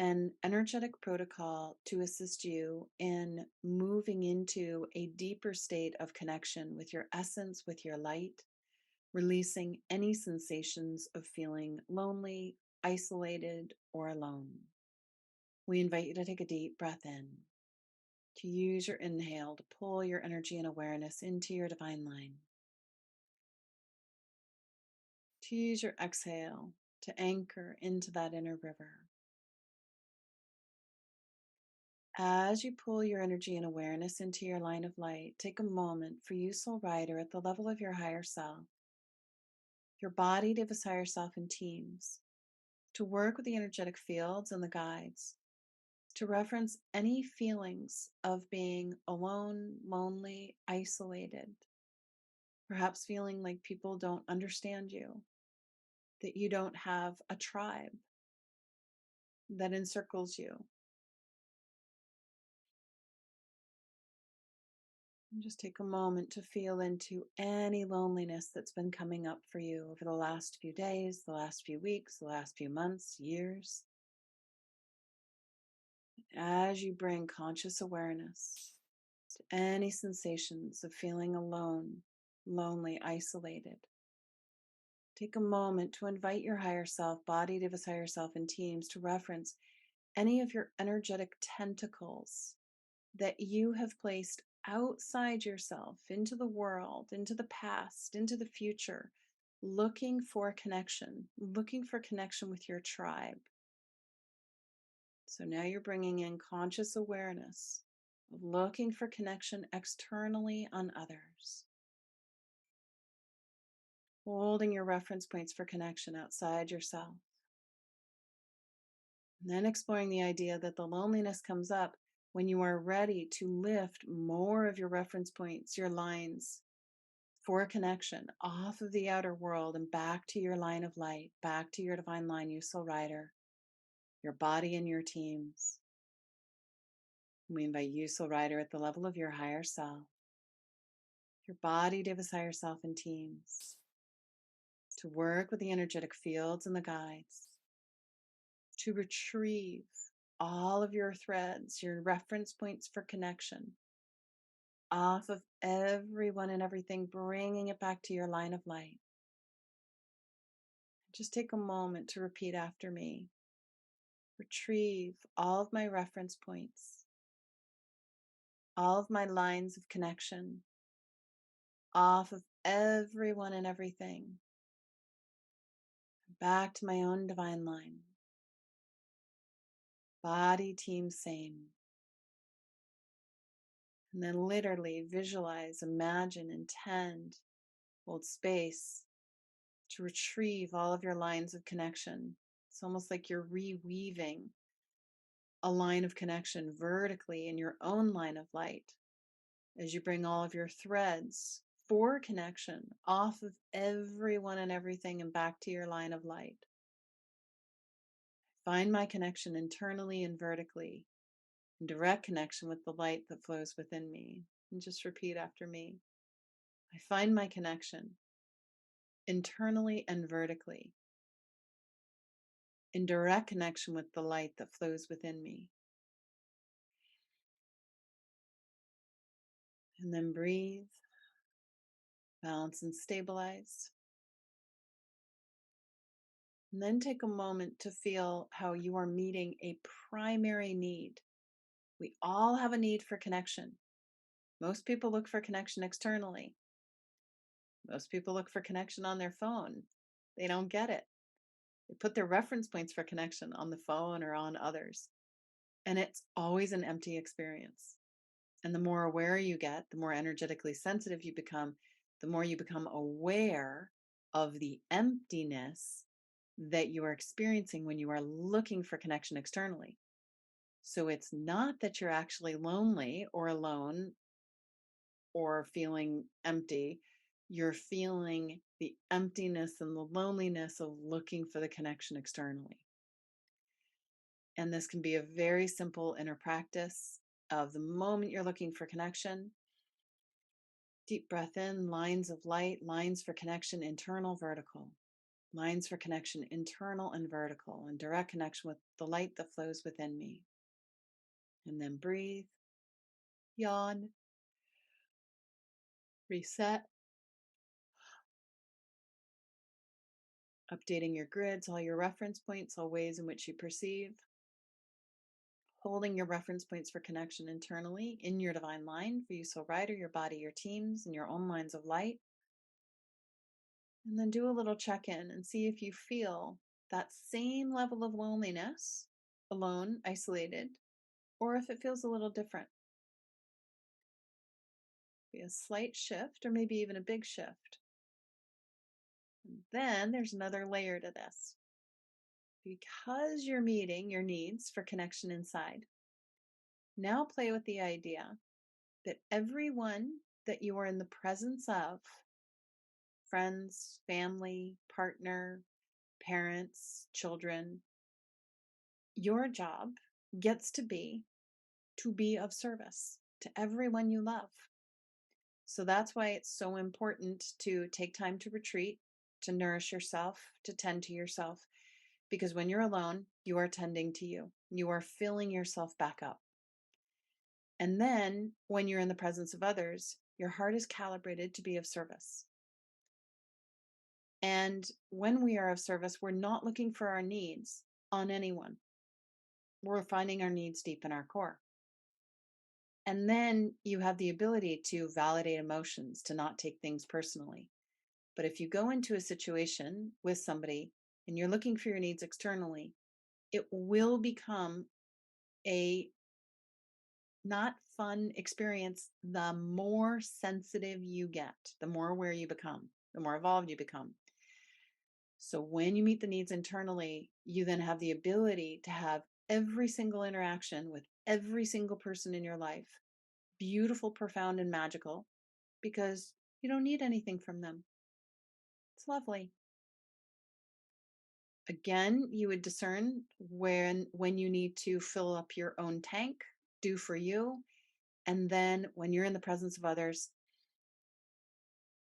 an energetic protocol to assist you in moving into a deeper state of connection with your essence, with your light, releasing any sensations of feeling lonely, isolated, or alone. We invite you to take a deep breath in, to use your inhale to pull your energy and awareness into your divine line, to use your exhale to anchor into that inner river. As you pull your energy and awareness into your line of light, take a moment for you, soul rider, at the level of your higher self, your body, Divas higher self, in teams, to work with the energetic fields and the guides, to reference any feelings of being alone, lonely, isolated, perhaps feeling like people don't understand you, that you don't have a tribe that encircles you. And just take a moment to feel into any loneliness that's been coming up for you over the last few days, the last few weeks, the last few months, years. As you bring conscious awareness to any sensations of feeling alone, lonely, isolated, take a moment to invite your higher self, body, Divas higher self, and teams to reference any of your energetic tentacles that you have placed outside yourself, into the world, into the past, into the future, looking for connection with your tribe. So now you're bringing in conscious awareness of looking for connection externally on others, holding your reference points for connection outside yourself. And then exploring the idea that the loneliness comes up when you are ready to lift more of your reference points, your lines for connection off of the outer world and back to your line of light, back to your divine line, you soul rider, your body and your teams. We invite you, soul rider, at the level of your higher self, your body, Divas higher self, and teams, to work with the energetic fields and the guides, to retrieve all of your threads, your reference points for connection off of everyone and everything, bringing it back to your line of light. Just take a moment to repeat after me. Retrieve all of my reference points, all of my lines of connection off of everyone and everything, back to my own divine line. Body, team, same. And then literally visualize, imagine, intend, hold space to retrieve all of your lines of connection. It's almost like you're reweaving a line of connection vertically in your own line of light as you bring all of your threads for connection off of everyone and everything and back to your line of light. Find my connection internally and vertically, in direct connection with the light that flows within me. And just repeat after me. I find my connection internally and vertically, in direct connection with the light that flows within me. And then breathe, balance, and stabilize. And then take a moment to feel how you are meeting a primary need. We all have a need for connection. Most people look for connection externally. Most people look for connection on their phone. They don't get it. They put their reference points for connection on the phone or on others. And it's always an empty experience. And the more aware you get, the more energetically sensitive you become, the more you become aware of the emptiness that you are experiencing when you are looking for connection externally. So it's not that you're actually lonely or alone or feeling empty. You're feeling the emptiness and the loneliness of looking for the connection externally. And this can be a very simple inner practice of the moment you're looking for connection. Deep breath in, lines of light, lines for connection, internal, vertical. Lines for connection, internal and vertical, and direct connection with the light that flows within me. And then breathe, yawn, reset, updating your grids, all your reference points, all ways in which you perceive, holding your reference points for connection internally in your divine line for you, so rider, your body, your teams, and your own lines of light. And then do a little check in and see if you feel that same level of loneliness, alone, isolated, or if it feels a little different. Be a slight shift or maybe even a big shift. And then there's another layer to this. Because you're meeting your needs for connection inside, now play with the idea that everyone that you are in the presence of, friends, family, partner, parents, children, your job gets to be of service to everyone you love. So that's why it's so important to take time to retreat, to nourish yourself, to tend to yourself, because when you're alone, you are tending to you. You are filling yourself back up. And then when you're in the presence of others, your heart is calibrated to be of service. And when we are of service, we're not looking for our needs on anyone. We're finding our needs deep in our core. And then you have the ability to validate emotions, to not take things personally. But if you go into a situation with somebody and you're looking for your needs externally, it will become a not fun experience the more sensitive you get, the more aware you become, the more evolved you become. So when you meet the needs internally, you then have the ability to have every single interaction with every single person in your life beautiful, profound, and magical because you don't need anything from them. It's lovely. Again, you would discern when you need to fill up your own tank, do for you. And then when you're in the presence of others,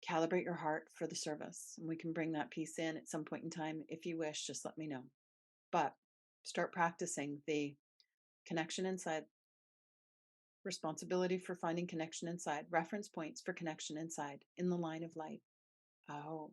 calibrate your heart for the service. And we can bring that piece in at some point in time. If you wish, just let me know. But start practicing the connection inside, responsibility for finding connection inside, reference points for connection inside in the line of light. Oh,